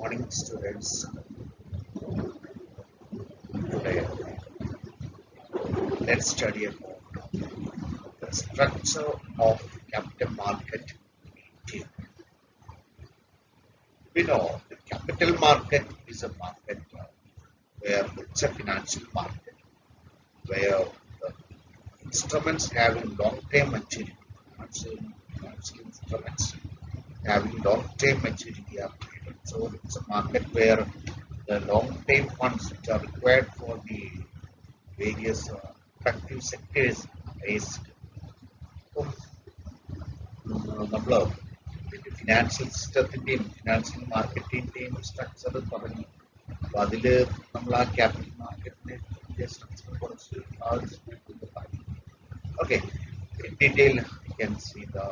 Morning, students. Today, let's study about the structure of capital market in India. We know the capital market is a market where it's a financial market where the instruments having long-term maturity, financial instruments having long-term maturity are traded. So it's a market where the long-term funds which are required for the various productive sectors raised. നമ്മൾ financial സിസ്റ്റത്തിന്റെയും financial മാർക്കറ്റിന്റെയും structure പറഞ്ഞു. അപ്പൊ അതില് നമ്മൾ ആ capital മാർക്കറ്റിന്റെ structure കുറച്ച് okay in detail you can see the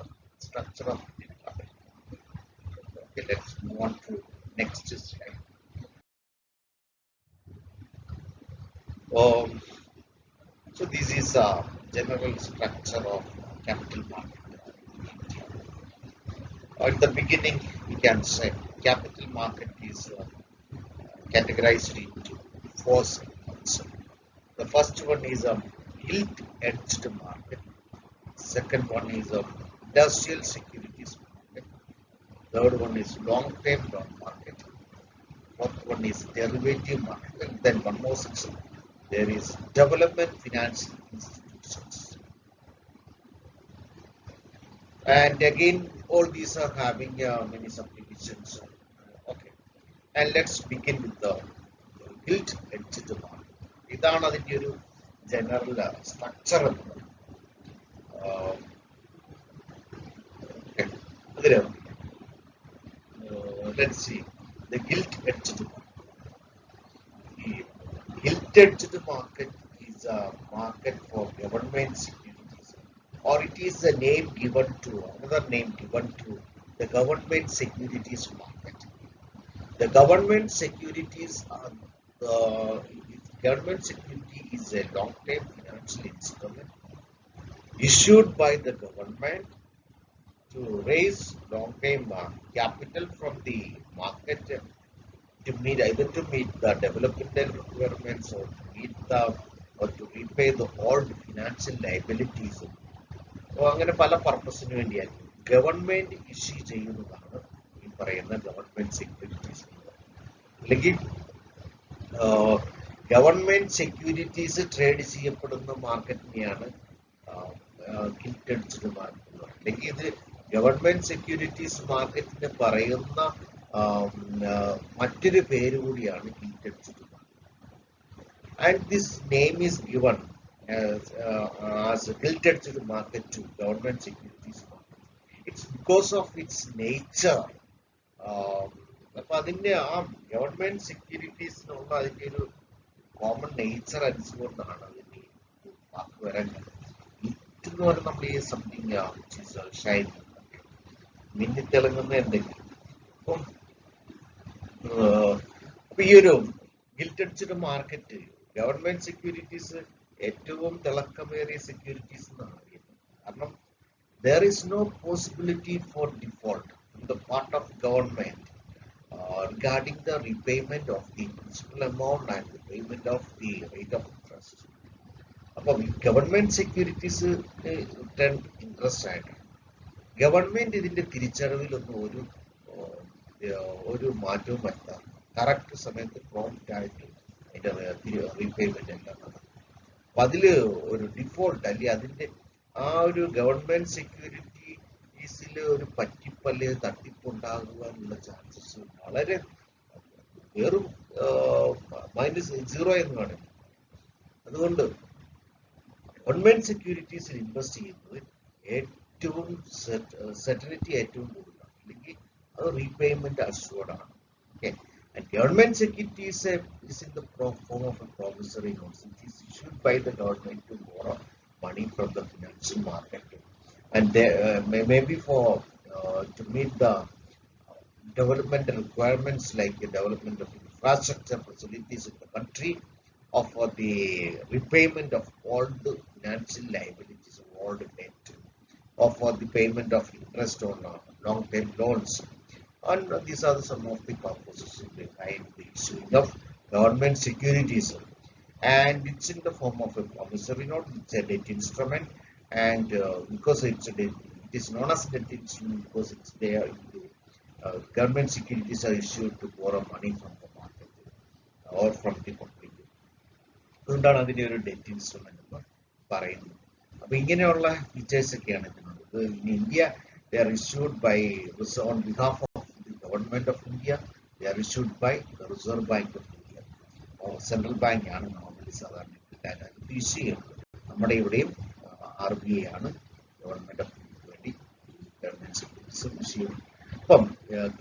structure of the capital. Okay, let's move on to next slide. Um, so this is a general structure of capital market. At the beginning, we can say capital market is categorized into four segments. The first one is a gilt-edged market. Second one is a industrial securities market. Third one is long-term bond market. Fourth one is derivative market. And then one more section. There is development financial institutions. And again, all these are having many subdivisions. Okay. And let's begin with the gilt-edged market. ഇതാണ് അതിൻ്റെ ഒരു general structure എന്ന് പറയുന്നത്. Let's see the gilt-edged market. The gilt-edged market is a market for government securities, or it is a name given to another name given to the government securities market. The government securities are the government security is a long-term financial instrument issued by the government to raise long-term capital from the market to meet either to meet the developmental requirements or to meet the or to repay the old financial liabilities. അപ്പോൾ അങ്ങനെ പല പർപ്പസിന് വേണ്ടിയായിരിക്കും government issue ചെയ്യുന്നതാണ് ഈ പറയുന്ന government securities. അല്ലെങ്കിൽ government securities trade ചെയ്യപ്പെടുന്ന മാർക്കറ്റിനെയാണ് guilt-edged market എന്ന് പറയുന്നത്. അല്ലെങ്കിൽ ഇത് ഗവൺമെന്റ് സെക്യൂരിറ്റീസ് മാർക്കറ്റിന് പറയുന്ന മറ്റൊരു പേര് കൂടിയാണ് guilt-edged market. And this name is given as a gilt-edged market to government securities market. It's because of its nature. അപ്പൊ അതിന്റെ ആ ഗവൺമെന്റ് സെക്യൂരിറ്റീസിനുള്ള അതിന്റെ ഒരു കോമൺ നേച്ചർ അനുസരിച്ചുകൊണ്ടാണ് അതിന്റെ വാക്ക് വരാൻ എന്ന് പറഞ്ഞാൽ നമ്മൾ ഈ സംതിങ് ഷൈൻ മിന്നിത്തിളങ്ങുന്ന എന്തെങ്കിലും. അപ്പം ഈ ഒരു ഗിൽറ്റ്-എഡ്ജ്ഡ് മാർക്കറ്റ് ഗവൺമെന്റ് സെക്യൂരിറ്റീസ് ഏറ്റവും തിളക്കമേറിയ സെക്യൂരിറ്റീസ് എന്നാണ് അറിയുന്നത്. കാരണം there is no possibility for default on the part of government regarding the repayment of the principal amount and the payment of the rate of interest. അപ്പോൾ government securities return interest ആയിട്ടാണ്. Government ഇതിന്റെ തിരിച്ചടവിലൊന്നും ഒരു മാറ്റവും വരുത്താറ്. Correct സമയത്ത് prompt ആയിട്ട് അതിന്റെ repayment എല്ലാം നടക്കും. അപ്പൊ അതില് ഒരു ഡിഫോൾട്ട് അല്ലെങ്കിൽ അതിന്റെ ആ ഒരു ഗവൺമെന്റ് സെക്യൂരിറ്റീസിൽ ഒരു പറ്റിപ്പല്ല് തട്ടിപ്പുണ്ടാകുക എന്നുള്ള ചാൻസസ് വളരെ വെറും -0 എന്ന് വേണം. അതുകൊണ്ട് ഗവൺമെന്റ് സെക്യൂരിറ്റീസിൽ ഇൻവെസ്റ്റ് ചെയ്യുന്നത് ഏറ്റവും സെർട്ടനിറ്റി ഏറ്റവും കൂടുതലാണ്, അല്ലെങ്കിൽ അത് റീപേയ്മെന്റ് അഷ്യൂർഡ് ആണ്. Okay. And government securities is in the form of a promissory notes. It is issued by the government to borrow money from the financial market, and maybe for to meet the development requirements like the development of infrastructure facilities in the country, or for the repayment of all the financial liabilities of all the debt, or for the payment of interest on long-term loans. And these are some of the purposes behind the issuing of government securities. And it's in the form of a promissory note, it's a debt instrument, and because it's a debt, it is known as debt instrument because it's there in the government securities are issued to borrow money from the market or from the public. അതുകൊണ്ടാണ് അതിനെ ഒരു debt instrument എന്ന് പറയുന്നത്. അപ്പൊ ഇങ്ങനെയുള്ള features ഒക്കെയാണ് ഇതിനുള്ളത്. In India they are issued by on behalf of the government of India. They are issued by the Reserve Bank of India. Central bank ആണ് നോർമലി സാധാരണ ഇഷ്യൂ ചെയ്യുന്നത്. നമ്മുടെ ഇവിടെയും RBI ആണ് ഗവൺമെന്റ് ഓഫ് ഇന്ത്യക്ക് വേണ്ടി ഗവൺമെന്റ് സെക്യൂരിറ്റീസ് ഇഷ്യൂ ചെയ്യുന്നത്. അപ്പം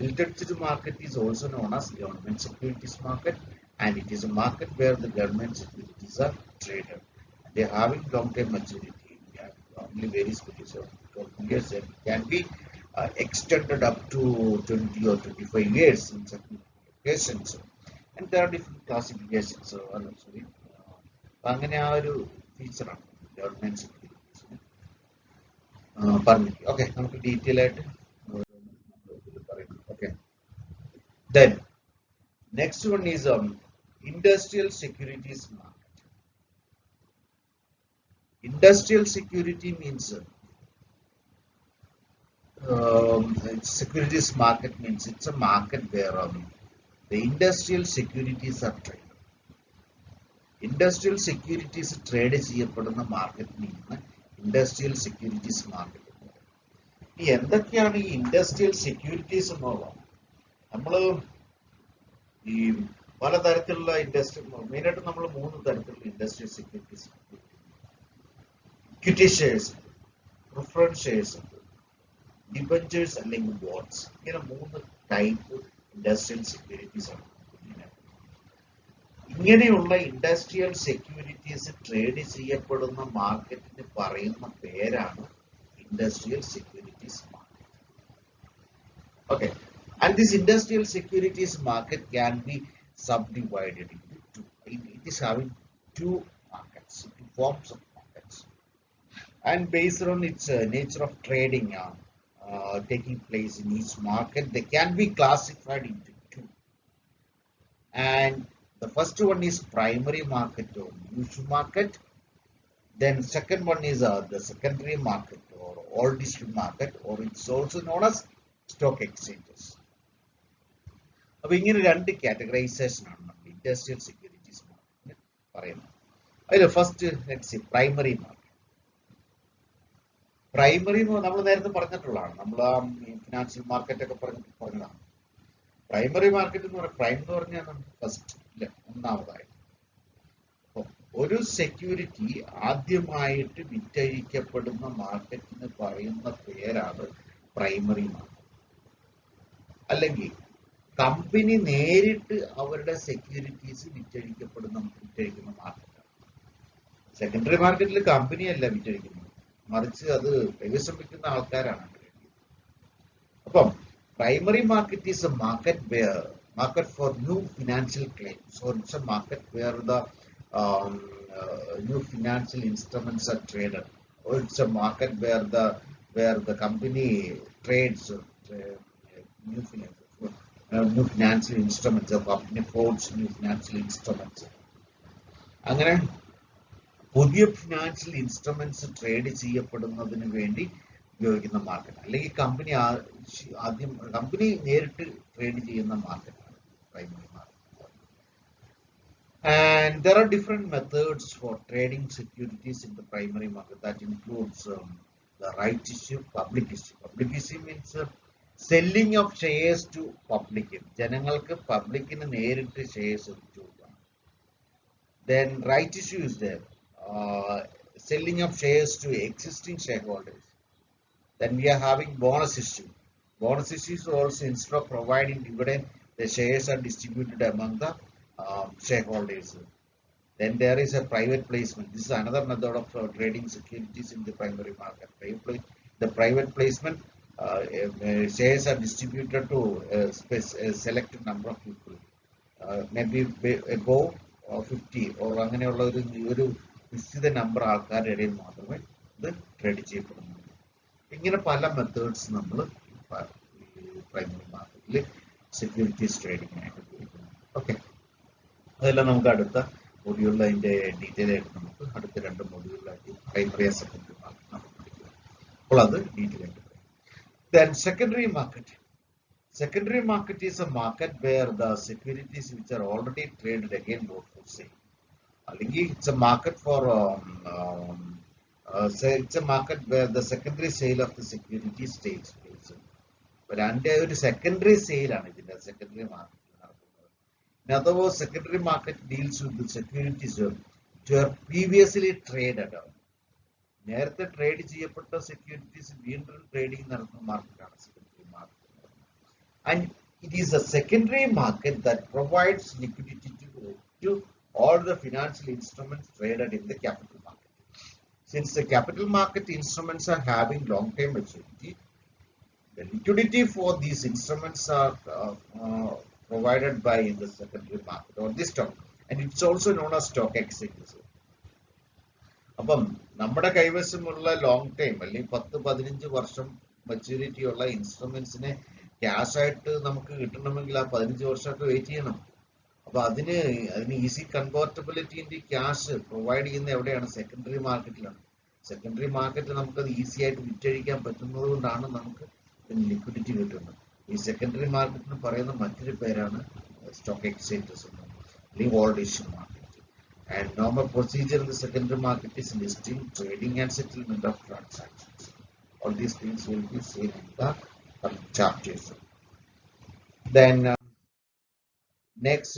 gilded market is also known as government securities market, and it is a market where the government securities are traded. They are having long-term maturity. Only varies because of years and can be extended up to 20 or 25 years in certain occasions. And there are different classifications. Sorry, അങ്ങനെ ആ ഒരു ഫീച്ചറാണ് government സെക്യൂരിറ്റീസിന് പറഞ്ഞിട്ട്. Okay, നമുക്ക് detail ആയിട്ട് പറയാം. Okay, then next one is industrial securities market. Industrial security means securities market means it's a market where the industrial securities are traded. Industrial securities trade ചെയ്യപ്പെടുന്ന മാർക്കറ്റിനെയാണ് industrial securities market. ഈ എന്തൊക്കെയാണ് ഈ industrial securities എന്നുള്ളത്? നമ്മൾ ഈ പലതരത്തിലുള്ള industry, മെയിനായിട്ട് നമ്മൾ 3 തരത്തിലുള്ള industrial securities, equity shares, preference shares ഉണ്ട്, ഡിബഞ്ചേഴ്സ് അല്ലെങ്കിൽ ബോണ്ട്സ്. ഇങ്ങനെ 3 ടൈപ്പ് ഇൻഡസ്ട്രിയൽ സെക്യൂരിറ്റീസ് ആണ്. ഇങ്ങനെയുള്ള ഇൻഡസ്ട്രിയൽ സെക്യൂരിറ്റീസ് ട്രേഡ് ചെയ്യപ്പെടുന്ന മാർക്കറ്റിന് പറയുന്ന പേരാണ് industrial securities market. Okay, and this industrial securities market can be subdivided into two. It is having 2 markets, 2 forms of markets, and based on its nature of trading taking place in each market, they can be classified into 2. And the first one is primary market or niche market. Then second one is the secondary market or old issue market, or it's also known as stock exchanges. അപ്പൊ ഇങ്ങനെ 2 categorisation ആണ് നമ്മൾ industrial securities മാർക്കറ്റിന് പറയുന്നത്. അതിൽ first primary market. Primary നമ്മൾ നേരത്തെ പറഞ്ഞിട്ടുള്ളതാണ്, നമ്മൾ ആ ഫിനാൻഷ്യൽ മാർക്കറ്റ് ഒക്കെ പറഞ്ഞതാണ്. പ്രൈമറി മാർക്കറ്റ് എന്ന് പറഞ്ഞാൽ, പ്രൈം എന്ന് പറഞ്ഞാൽ ഫസ്റ്റ്, ഒന്നാമതായിട്ട് ഒരു സെക്യൂരിറ്റി ആദ്യമായിട്ട് വിറ്റഴിക്കപ്പെടുന്ന മാർക്കറ്റിന് പറയുന്ന പേരാണ് പ്രൈമറി മാർക്കറ്റ്. അല്ലെങ്കിൽ കമ്പനി നേരിട്ട് അവരുടെ സെക്യൂരിറ്റീസ് വിറ്റഴിക്കുന്ന മാർക്കറ്റാണ്. സെക്കൻഡറി മാർക്കറ്റിൽ കമ്പനിയല്ല വിറ്റഴിക്കുന്നത്, മറിച്ച് അത് കൈവശം വയ്ക്കുന്ന ആൾക്കാരാണ്. അപ്പം primary market is A market for new financial claims, or it's a market where the new financial instruments are traded, or it's a market where the company trades new financial instruments, the company holds new financial instruments. അങ്ങനെ പുതിയ financial instruments trade ചെയ്യപ്പെടുന്നതിന് വേണ്ടി ഉപയോഗിക്കുന്ന market, അല്ലെങ്കിൽ company നേരിട്ട് trade ചെയ്യുന്ന മാർക്കറ്റാണ് primary market. And there are different methods for trading securities in the primary market. That includes the right issue, public issue. Public issue means selling of shares to public. ജനങ്ങൾക്ക് പബ്ലിക്കിന് നേരിട്ട് shares കൊടുക്കാം. Then right issue is there, selling of shares to existing shareholders. Then we are having bonus issue. Bonus issue is also, instead of providing dividend, the shares are distributed among the shareholders. Then there is a private placement. This is another method of trading securities in the primary market. The private placement, shares are distributed to a selected number of people, maybe above 50 or അങ്ങനെയുള്ള ഒരു നിശ്ചിത number ആൾക്കാരുടെ ഇടയിൽ മാത്രമേ ഇത് trade ചെയ്യപ്പെടുന്നുള്ളൂ. ഇങ്ങനെ പല methods നമ്മൾ പ്രൈമറി മാർക്കറ്റിൽ സെക്യൂരിറ്റീസ് ട്രേഡിംഗ് ആയിട്ട് ഉപയോഗിക്കുന്നത്. ഓക്കെ, അതെല്ലാം നമുക്ക് അടുത്ത മൊഡ്യൂളിൽ അതിന്റെ ഡീറ്റെയിൽ ആയിട്ട് നമുക്ക് അടുത്ത 2 മൊഡ്യൂളിലായിട്ട് പ്രൈമറി സെക്കൻഡറി മാർക്കറ്റ് നമുക്ക് പഠിക്കാം. അപ്പോൾ അത് ഡീറ്റെയിൽ ആയിട്ട് പറയാം. Then secondary market. Secondary market is a market where the securities which are already traded again brought for sale. അല്ലെങ്കിൽ it's a market for it's a market where the secondary sale of the securities takes place. അതിന്റെ ഒരു secondary sale ആണ് ഇതിന്റെ secondary മാർക്കറ്റിൽ നടക്കുന്നത്. In other words, secondary market deals with the securities which were previously traded. നേരത്തെ trade ചെയ്യപ്പെട്ട securities വീണ്ടും trading നടത്തുന്ന മാർക്കറ്റാണ് secondary market. And it is a secondary market that provides liquidity to all the financial instruments traded in the capital market. Since the capital market instruments are having long-term maturity, the liquidity for these instruments are provided by the secondary market or the stock, and it's also known as stock exchanges. അപ്പം നമ്മുടെ കൈവശമുള്ള long time അല്ലെങ്കിൽ 10-15 വർഷം maturity ഉള്ള ഇൻസ്ട്രുമെന്റ്സിനെ cash ആയിട്ട് നമുക്ക് കിട്ടണമെങ്കിൽ ആ 15 വർഷമൊക്കെ വെയിറ്റ് ചെയ്യണം. അപ്പൊ അതിന് ഈസി കൺവേർട്ടബിലിറ്റിന്റെ ക്യാഷ് പ്രൊവൈഡ് ചെയ്യുന്ന എവിടെയാണ്? സെക്കൻഡറി മാർക്കറ്റിലാണ്. സെക്കൻഡറി മാർക്കറ്റിൽ നമുക്കത് ഈസി ആയിട്ട് വിറ്റഴിക്കാൻ പറ്റുന്നത് കൊണ്ടാണ് നമുക്ക് ലിക്വിഡിറ്റി കിട്ടുന്നത്. ഈ സെക്കൻഡറി മാർക്കറ്റിന് പറയുന്ന മറ്റൊരു പേരാണ് സ്റ്റോക്ക് എക്സ്ചേഞ്ചസ് അല്ലെങ്കിൽ old issue market. And normal procedure in the secondary market is listing, trading and settlement of transactions. All these things will be seen in the chapters. Then next,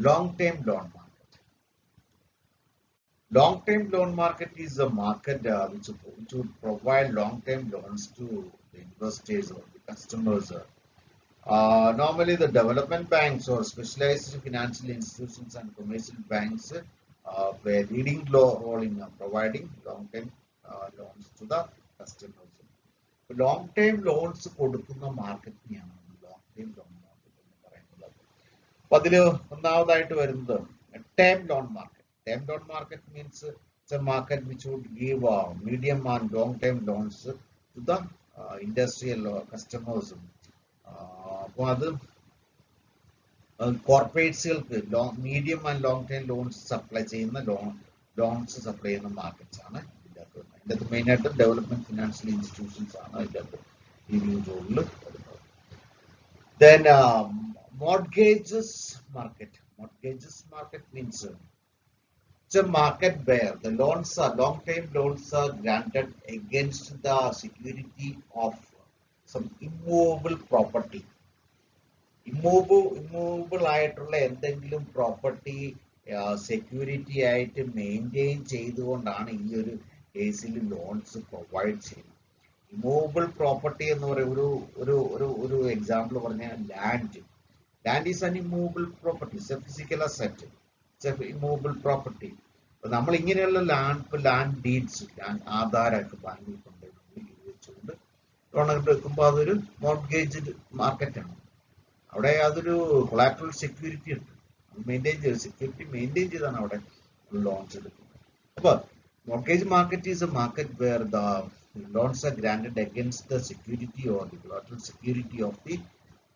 long-term loan market. Long-term loan market is a market which would provide long-term loans to the investors or the customers. Normally, the development banks or specialized financial institutions and commercial banks play a leading role in providing long-term loans to the customers. Long-term loans കൊടുക്കുന്ന മാർക്കറ്റിനെയാണ് long-term loan market എന്ന് പറയുന്നത്. അപ്പോൾ അതിൽ ഒന്നാമതായിട്ട് വരുന്നത് term loan market. Term loan market means it's a market which would give medium and long-term loans to the industrial customers. അപ്പോൾ അത് കോർപ്പറേറ്റ്സുകൾക്ക് medium and long time loans supply ചെയ്യുന്ന ലോൺസ് സപ്ലൈ ചെയ്യുന്ന മാർക്കറ്റ്സ് ആണ് ഇതിൻ്റെ അകത്ത്. ഇതിൻ്റെ അകത്ത് മെയിനായിട്ട് ഡെവലപ്മെന്റ് ഫിനാൻഷ്യൽ ഇൻസ്റ്റിറ്റ്യൂഷൻസ് ആണ് ഇതിൻ്റെ അകത്ത് ലീഡിംഗ് റോളിൽ വരുന്നത്. Then mortgages market. Mortgages market means it's a market where the loans are long-term loans are granted against the security of some immovable property. Immovable ആയിട്ടുള്ള എന്തെങ്കിലും പ്രോപ്പർട്ടി സെക്യൂരിറ്റി ആയിട്ട് maintain ചെയ്തുകൊണ്ടാണ് ഈ ഒരു കേസിൽ ലോൺസ് പ്രൊവൈഡ് ചെയ്യുന്നത്. ഇമ്മൂവബിൾ പ്രോപ്പർട്ടി എന്ന് പറയുന്ന ഒരു എക്സാമ്പിൾ പറഞ്ഞാൽ ലാൻഡ് ഈസ് അൻ immovable property, physical asset, immovable property. നമ്മൾ ഇങ്ങനെയുള്ള ലാൻഡ് ഡീഡ്സ്, ആധാരമൊക്കെ ബാങ്കിൽ കൊണ്ട് വെച്ചുകൊണ്ട് ലോൺ എടുക്കുമ്പോൾ അതൊരു മോർഗേജ് മാർക്കറ്റാണ്. അവിടെ അതൊരു കൊളാറ്ററൽ സെക്യൂരിറ്റി ഉണ്ട്, സെക്യൂരിറ്റി മെയിൻറ്റെയിൻ ചെയ്താണ് അവിടെ ലോൺസ് എടുക്കുന്നത്. അപ്പോൾ mortgage market is a market where the loans are granted against the security or the collateral security of the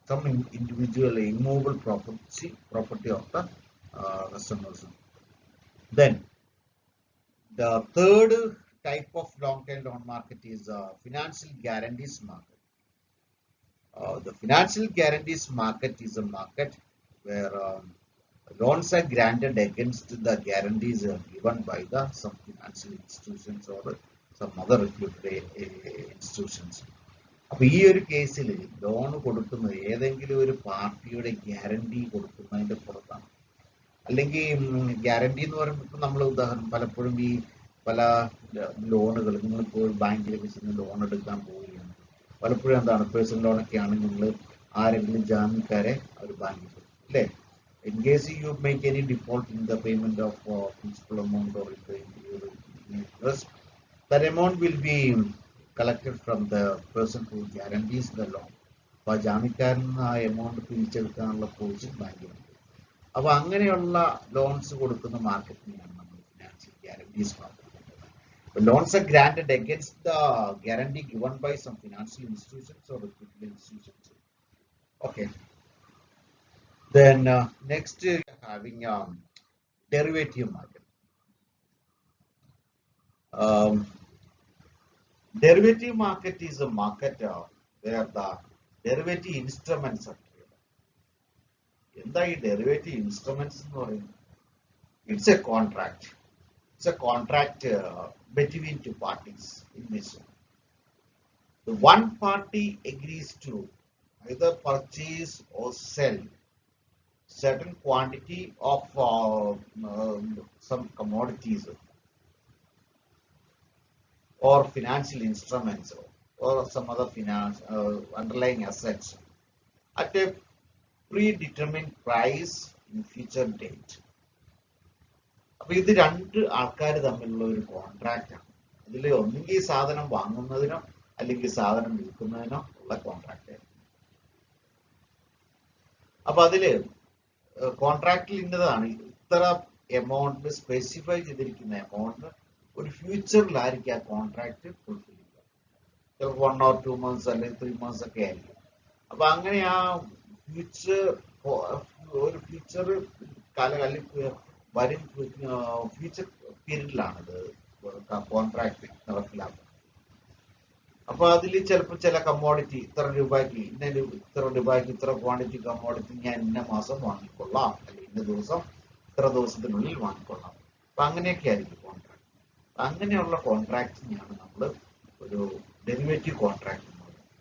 some individual immovable property of the customers. Then the third type of long-term loan market is financial guarantees market. The financial guarantees market is a market where loans are granted against the guarantees given by some financial institutions or some other regulatory institutions. അപ്പോൾ ഈ ഒരു കേസിൽ loan കൊടുക്കുന്നത് ഏതെങ്കിലും ഒരു പാർട്ടിയുടെ guarantee കൊടുക്കുന്നതിന്റെ പുറത്താണ്. അല്ലെങ്കിൽ ഗ്യാരണ്ടി എന്ന് പറയുമ്പോൾ ഇപ്പം നമ്മൾ ഉദാഹരണം പലപ്പോഴും ഈ പല ലോണുകൾ നിങ്ങളിപ്പോൾ ബാങ്കിലൊക്കെ ചെന്ന് ലോൺ എടുക്കാൻ പോവുകയാണ്. പലപ്പോഴും എന്താണ് പേഴ്സണൽ ലോണൊക്കെ ആണെങ്കിൽ നിങ്ങൾ ആരെങ്കിലും ജാമ്യക്കാരെ അവർ ബാങ്കിൽ കൊടുക്കും അല്ലേ. In case you make any default in the payment of principal amount or interest, that amount will be collected from the person who guarantees the loan. അപ്പോൾ ആ ജാമ്യക്കാരൻ ആ എമൗണ്ട് പിരിച്ചെടുക്കാനുള്ള പോസിഷൻ ബാങ്കിലുണ്ട്. അപ്പോൾ അങ്ങനെയുള്ള ലോൺസ് കൊടുക്കുന്ന മാർക്കറ്റിനെയാണ് നമ്മൾ financial guarantees market. Loans are granted against the guarantee given by some financial institutions or regulatory institutions. Okay. Then next having derivative market. Um, Derivative market is a market where the derivative instruments are traded. എന്താ ഈ derivative instruments എന്ന് പറയുന്നത്? It's A contract. It's a contract between two parties in this. The one party agrees to either purchase or sell certain quantity of some commodities or financial instruments or some other finance underlying assets at a predetermined price in future date. അപ്പൊ ഇത് രണ്ട് ആൾക്കാർ തമ്മിലുള്ള ഒരു contract ആണ്. ഇതിൽ ഒന്നുകിൽ സാധനം വാങ്ങുന്നതിനോ അല്ലെങ്കിൽ സാധനം വിൽക്കുന്നതിനോ ഉള്ള കോൺട്രാക്റ്റ്. അപ്പൊ അതില് കോൺട്രാക്റ്റിൽ ഇന്നതാണ് ഇത്ര എമൗണ്ട് സ്പെസിഫൈ ചെയ്തിരിക്കുന്ന എമൗണ്ട് ഒരു ഫ്യൂച്ചറിലായിരിക്കും ആ കോൺട്രാക്ട് ഫുൾഫിൽ ചെയ്യുക. ചിലപ്പോൾ 1 or 2 months അല്ലെങ്കിൽ 3 months ഒക്കെ ആയിരിക്കും. അപ്പൊ അങ്ങനെ ആ ഫ്യൂച്ചർ ഒരു ഫ്യൂച്ചർ വരും ഫ്യൂച്ചർ പീരീഡിലാണ് ഇത് കോൺട്രാക്ട് നടപ്പിലാക്കുന്നത്. അപ്പൊ അതിൽ ചിലപ്പോൾ ചില കമ്മോഡിറ്റി ഇത്ര രൂപയ്ക്ക് ഇത്ര ക്വാണ്ടിറ്റി കമ്മോഡിറ്റി ഞാൻ ഇന്ന മാസം വാങ്ങിക്കൊള്ളാം, അല്ലെങ്കിൽ ഇന്ന ദിവസം ഇത്ര ദിവസത്തിനുള്ളിൽ വാങ്ങിക്കൊള്ളാം. അപ്പൊ അങ്ങനെയൊക്കെ ആയിരിക്കും കോൺട്രാക്ട്. അങ്ങനെയുള്ള കോൺട്രാക്റ്റിനെയാണ് നമ്മൾ ഒരു ഡെറിവേറ്റീവ് കോൺട്രാക്ട് എന്ന് പറയുന്നത്.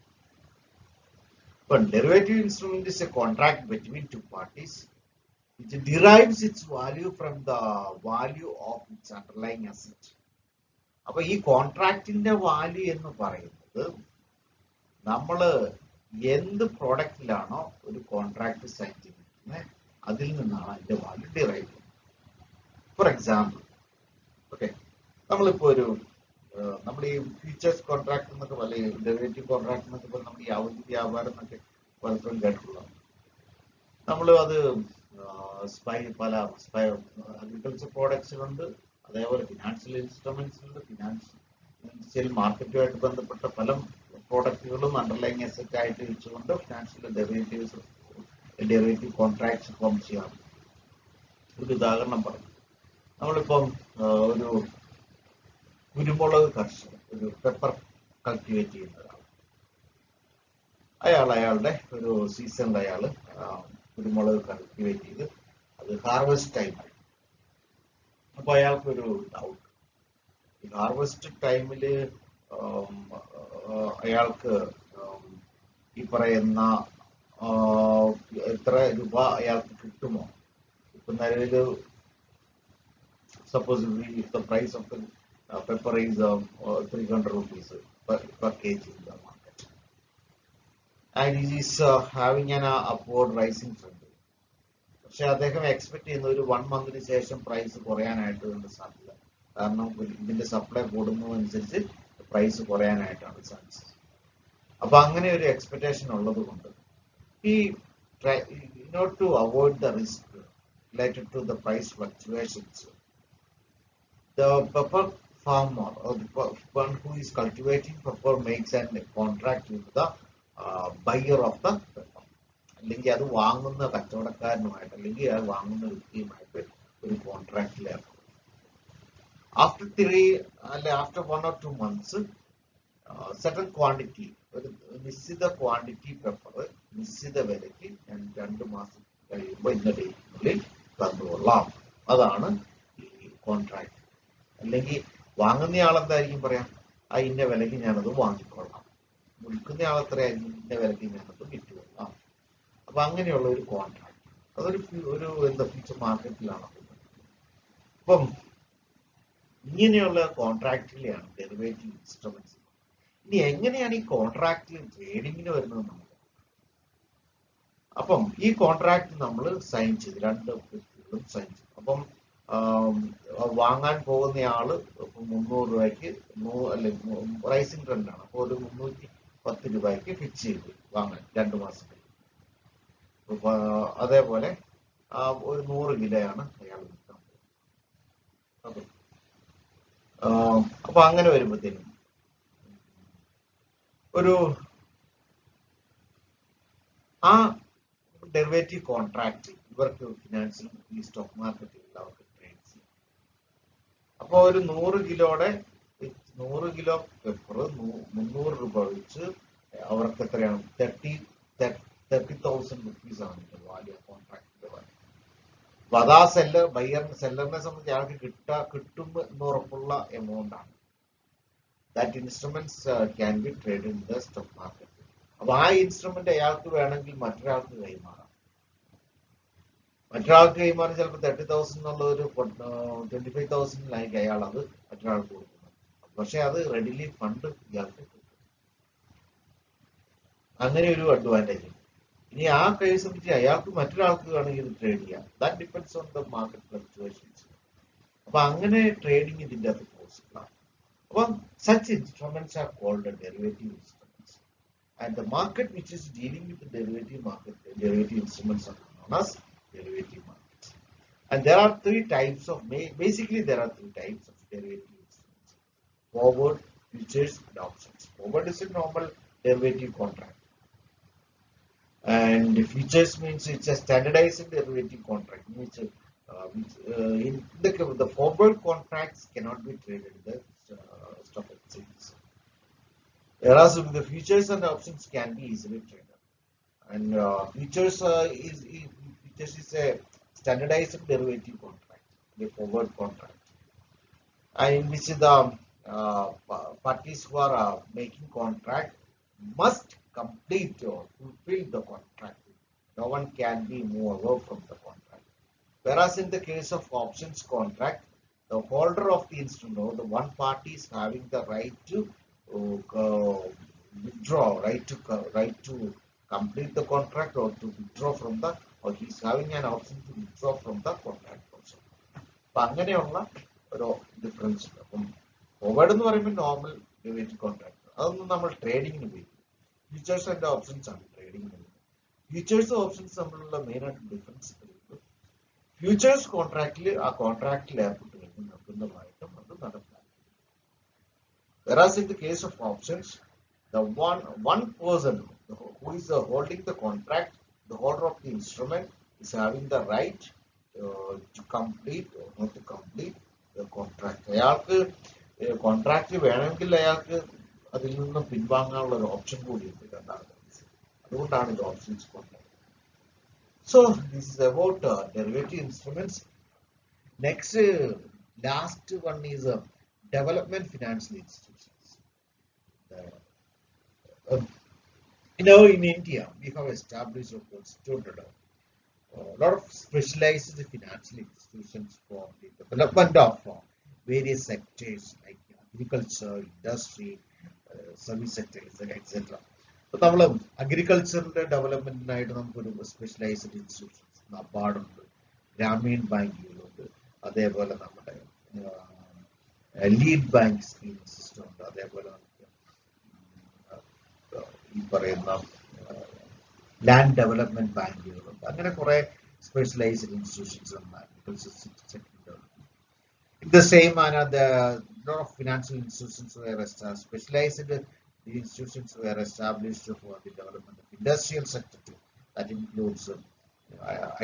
ഇപ്പൊ derivative instrument is A contract between two parties which derives its value from the value of its underlying asset. അപ്പൊ ഈ കോൺട്രാക്റ്റിന്റെ വാല്യൂ എന്ന് പറയുന്നത് നമ്മൾ എന്ത് പ്രോഡക്റ്റിലാണോ ഒരു കോൺട്രാക്ട് സൈൻ ചെയ്തിരിക്കുന്നത് അതിൽ നിന്നാണ് അതിന്റെ വാല്യൂ ഡിറൈവ് ചെയ്യുന്നത്. ഫോർ എക്സാമ്പിൾ, ഓക്കെ, നമ്മളിപ്പോ നമ്മൾ ഈ ഫ്യൂച്ചേഴ്സ് കോൺട്രാക്ട് എന്നൊക്കെ പറയും, ഡെറിവേറ്റീവ് കോൺട്രാക്ട് എന്നൊക്കെ പറയും, നമ്മൾ ഈ അവധി വ്യാപാരം എന്നൊക്കെ പലപ്പോഴും കേട്ടിട്ടുള്ളതാണ്. നമ്മൾ അത് പല അഗ്രികൾച്ചർ പ്രോഡക്ട്സിലുണ്ട്, അതേപോലെ ഫിനാൻഷ്യൽ ഇൻസ്ട്രുമെന്റ്സിലുണ്ട്, ഫിനാൻഷ്യൽ മാർക്കറ്റുമായിട്ട് ബന്ധപ്പെട്ട പല പ്രോഡക്റ്റുകളും അണ്ടർലൈങ് അസറ്റ് ആയിട്ട് വെച്ചുകൊണ്ട് ഫിനാൻഷ്യൽ ഡെറിവേറ്റീവ് കോൺട്രാക്ട്സ് ഫോം ചെയ്യാം. ഒരു ഉദാഹരണം പറഞ്ഞു, നമ്മളിപ്പം ഒരു കുരുമുളക് കർഷകൻ, ഒരു പെപ്പർ കൾട്ടിവേറ്റ് ചെയ്യുന്ന ഒരാൾ, അയാളുടെ ഒരു സീസണിൽ കുരുമുളക് കൾട്ടിവേറ്റ് ചെയ്ത് അത് ഹാർവെസ്റ്റ് ടൈമായി. അപ്പൊ അയാൾക്കൊരു ഡൗട്ട്, ഈ ഹാർവെസ്റ്റ് ടൈമില് അയാൾക്ക് ഈ പറയുന്ന എത്ര രൂപ അയാൾക്ക് കിട്ടുമോ? ഇപ്പൊ നിലവിൽ suppose the price of the pepper is 300 rupees per kg in the market and it is having an upward rising trend. പക്ഷെ അദ്ദേഹം എക്സ്പെക്ട് ചെയ്യുന്ന ഒരു 1 month ശേഷം പ്രൈസ് കുറയാനായിട്ട് സാധ്യത. കാരണം ഇതിന്റെ സപ്ലൈ കൂടുന്നതനുസരിച്ച് പ്രൈസ് കുറയാനായിട്ടാണ് ചാൻസസ്. അപ്പൊ അങ്ങനെ ഒരു എക്സ്പെക്ടേഷൻ ഉള്ളത് കൊണ്ട് ഈ in order to avoid the risk related to the price fluctuations, the pepper farmer or the one who is cultivating pepper makes a contract with the buyer of the pepper, അല്ലെങ്കിൽ അത് വാങ്ങുന്ന കച്ചവടക്കാരനുമായിട്ട് അല്ലെങ്കിൽ അത് വാങ്ങുന്ന വ്യക്തിയുമായിട്ട് ഒരു കോൺട്രാക്റ്റിലാണ്. After 1 or 2 months certain quantity, ഒരു നിശ്ചിത ക്വാണ്ടിറ്റി പെപ്പർ നിശ്ചിത വിലയ്ക്ക് ഞാൻ 2 മാസം കഴിയുമ്പോൾ ഇന്ന ഡേറ്റിനുള്ളിൽ തന്നുകൊള്ളാം. അതാണ് ഈ കോൺട്രാക്ട്. അല്ലെങ്കിൽ വാങ്ങുന്ന ആളെന്തായിരിക്കും പറയാം, ഇന്ന വിലയ്ക്ക് ഞാനത് വാങ്ങിക്കൊള്ളാം, വിൽക്കുന്ന ആളെത്രയായിരിക്കും, ഇന്ന വിലയ്ക്ക് ഞാനത് വിറ്റുകൊള്ളാം. അപ്പൊ അങ്ങനെയുള്ള ഒരു കോൺട്രാക്ട്, അതൊരു ഫ്യൂച്ചർ മാർക്കറ്റിലാണ്. അപ്പം ഇങ്ങനെയുള്ള കോൺട്രാക്റ്റിലെയാണ് ഡെറിവേറ്റീവ് ഇൻസ്ട്രുമെന്റ്സ്. ഇനി എങ്ങനെയാണ് ഈ കോൺട്രാക്റ്റിൽ ട്രേഡിങ്ങിന് വരുന്നത് നമുക്ക്? അപ്പം ഈ കോൺട്രാക്ട് നമ്മൾ സൈൻ ചെയ്ത്, രണ്ട് വ്യക്തികളും സൈൻ ചെയ്തു. അപ്പം വാങ്ങാൻ പോകുന്ന ആള് 300 രൂപയ്ക്ക് റൈസിംഗ് ട്രെൻഡാണ്, അപ്പോൾ ഒരു 310 രൂപയ്ക്ക് ഫിക്സ് ചെയ്തു വാങ്ങാൻ 2 മാസം. അതേപോലെ ഒരു 100 കിലോയാണ് അയാൾ വിൽക്കാൻ പോകുന്നത്. അപ്പൊ അങ്ങനെ വരുമ്പോഴത്തേനും ഒരു ആ ഡെറിവേറ്റീവ് കോൺട്രാക്ട് ഇവർക്ക് ഫിനാൻസിൽ ഈ സ്റ്റോക്ക് മാർക്കറ്റിൽ അവർക്ക് ട്രേഡ് ചെയ്യും. അപ്പോൾ ഒരു 100 കിലോ പെപ്പർ 300 രൂപ വെച്ച് അവർക്ക് എത്രയാണ് 30,000 റുപ്പീസ് ആണ് വാല്യൂ കോൺട്രാക്ടിന്റെ വാല്യൂ. അപ്പൊ അതാ സെല്ലറിനെ സംബന്ധിച്ച് അയാൾക്ക് കിട്ടും എന്ന് ഉറപ്പുള്ള എമൗണ്ട് ആണ്. That instruments can be trade in the stock market. അപ്പൊ ആ ഇൻസ്ട്രുമെന്റ് അയാൾക്ക് വേണമെങ്കിൽ മറ്റൊരാൾക്ക് കൈമാറാം. മറ്റൊരാൾക്ക് കൈമാറി ചിലപ്പോൾ 30,000 എന്നുള്ള ഒരു 25,000 അയാൾ അത് മറ്റൊരാൾക്ക് കൊടുക്കുന്നത്. പക്ഷെ അത് റെഡിലി ഫണ്ട് ഇയാൾക്ക് കിട്ടും. അങ്ങനെ ഒരു അഡ്വാൻറ്റേജ് ഉണ്ട്. ഇനി ആ കേസ് സംബന്ധിച്ച് അയാൾക്ക് മറ്റൊരാൾക്ക് വേണമെങ്കിൽ ഇത് ട്രേഡ് ചെയ്യാം. That depends on the market fluctuations. അപ്പൊ അങ്ങനെ ട്രേഡിംഗ് ഇതിന്റെ അകത്ത് പോസിബിൾ ആണ്. അപ്പം such instruments are called derivative instruments. And the market which is dealing with the derivative market, the derivative instruments are known as derivative markets. And there are three types of, basically there are three types of derivative instruments: forward, futures, and options. Forward is a normal derivative contract, and futures means it's a standardized derivative contract, which in the forward contracts cannot be traded in the stock exchange. Whereas the futures and options can be easily traded. And futures is a standardized derivative contract, the forward contract, in which the parties who are making contract must complete or fulfill the contract. No one can be moved away from the contract. Whereas in the case of options contract, the holder of the instrument, the one party is having the right to withdraw, right to complete the contract or to withdraw from the, or he is having an option to withdraw from the contract also. അപ്പൊ അങ്ങനെയുള്ള ഒരു difference ഉണ്ട്. അപ്പം forward എന്ന് പറയുമ്പോൾ normal derivative contract, അതൊന്നും നമ്മൾ ട്രേഡിങ്ങിന് ഉപയോഗിക്കും. ഫ്യൂച്ചേഴ്സ് ആൻഡ് ഓപ്ഷൻസ് ആണ് ട്രേഡിങ്ങിന്. ഫ്യൂച്ചേഴ്സ് ഓപ്ഷൻസ് തമ്മിലുള്ള മെയിൻ ആയിട്ട് ഡിഫറൻസ് ഫ്യൂച്ചേഴ്സ് കോൺട്രാക്റ്റിൽ ആ കോൺട്രാക്റ്റിൽ ഏർപ്പെട്ട് കഴിഞ്ഞ് നിർബന്ധമായിട്ടും അത് നടപ്പിലാക്കും. Whereas in the case of options, the one person who is holding the contract, the holder of the instrument, is having the right to complete or not to complete the contract. അയാൾക്ക് contract വേണമെങ്കിൽ അയാൾക്ക് അതിൽ നിന്നും പിൻവാങ്ങാനുള്ള ഒരു option കൂടിയുണ്ട് രണ്ടാമത്. അതുകൊണ്ടാണ് ഇത് options contract. So this is about derivative instruments. Next, last one is development financial institutions. In India, we have established or constituted a lot of specialized financial institutions for the development of various sectors like agriculture, industry, service sector, etc. So, നമ്മൾ അഗ്രികൾച്ചറിന്റെ ഡെവലപ്മെന്റിനായിട്ട് നമുക്കൊരു specialised institutions നബാർഡുണ്ട്, Gramin ബാങ്കുകളുണ്ട്, അതേപോലെ നമ്മുടെ lead bank scheme system ഉണ്ട്, അതേപോലെ നമുക്ക് ഈ പറയുന്ന land development ബാങ്കുകളുണ്ട്. അങ്ങനെ കുറെ സ്പെഷ്യലൈസ്ഡ് ഇൻസ്റ്റിറ്റ്യൂഷൻസ് ഉണ്ട് agriculture sector. In the same manner, the lot of financial institutions were specialized. The institutions were established for the development of industrial sector too. That includes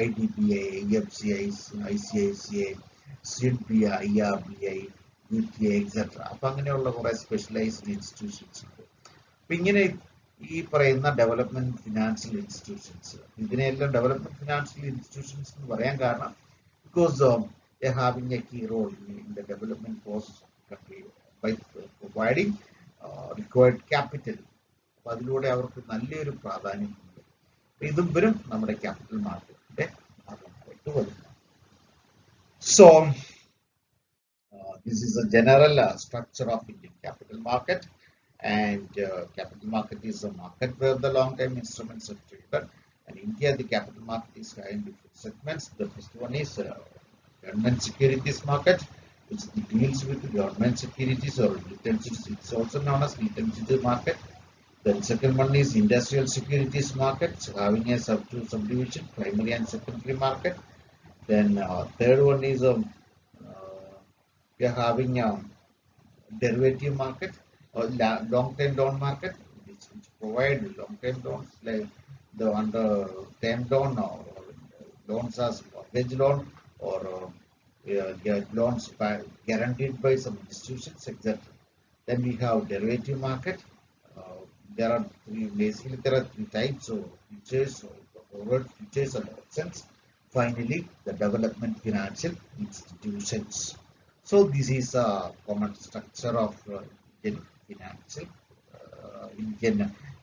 IDBI, EFCI, ICICI, SIDBI, ERBI, UTA, etc. അപ്പൊ അങ്ങനെയുള്ള കുറെ specialised institutions ഉണ്ട്. അപ്പൊ ഇങ്ങനെ ഈ പറയുന്ന development financial institutions, ഇതിനെല്ലാം development financial institutions എന്ന് പറയാൻ കാരണം because they're having a key role in the development process of the country by providing required capital. അപ്പൊ അതിലൂടെ അവർക്ക് നല്ലൊരു പ്രാധാന്യമുണ്ട്. ഇതും വരും നമ്മുടെ ക്യാപിറ്റൽ മാർക്കറ്റിന്റെ ഭാഗമായിട്ട് വരുന്നു. So this is a general structure of Indian capital market, and capital market is a market where the long-term instruments are traded. And in India, the capital market is in different segments. The first one is government securities market, which deals with government securities or it's also known as liquidity market. Then second one is industrial securities market, having a subdivision, primary and secondary market. Then third one is we are having a derivative market or long-term loan market, which provide long-term loans like the under term loan or loans as mortgage loan or get loans guaranteed by some institutions, etc. Then we have derivative market. Uh, there are three types of futures, forward futures and options. Finally, the development financial institutions. So this is a common structure of Indian financial, Indian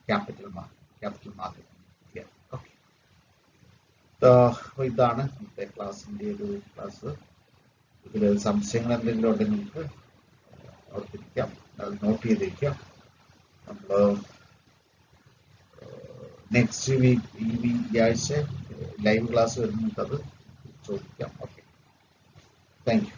capital market. Yeah. Okay. ഇതാണ് ഇന്നത്തെ ക്ലാസ്സിൻ്റെ ഒരു class. ഇതിൽ സംശയങ്ങൾ എന്തെങ്കിലും ഉണ്ടെങ്കിൽ നിങ്ങൾക്ക് ഓർത്തിരിക്കാം, അത് നോട്ട് ചെയ്തിരിക്കാം. നമ്മൾ നെക്സ്റ്റ് വീക്ക് ഈ ആഴ്ച ലൈവ് ക്ലാസ് വരുന്നുണ്ട്, അത് ചോദിക്കാം. Okay, thank you.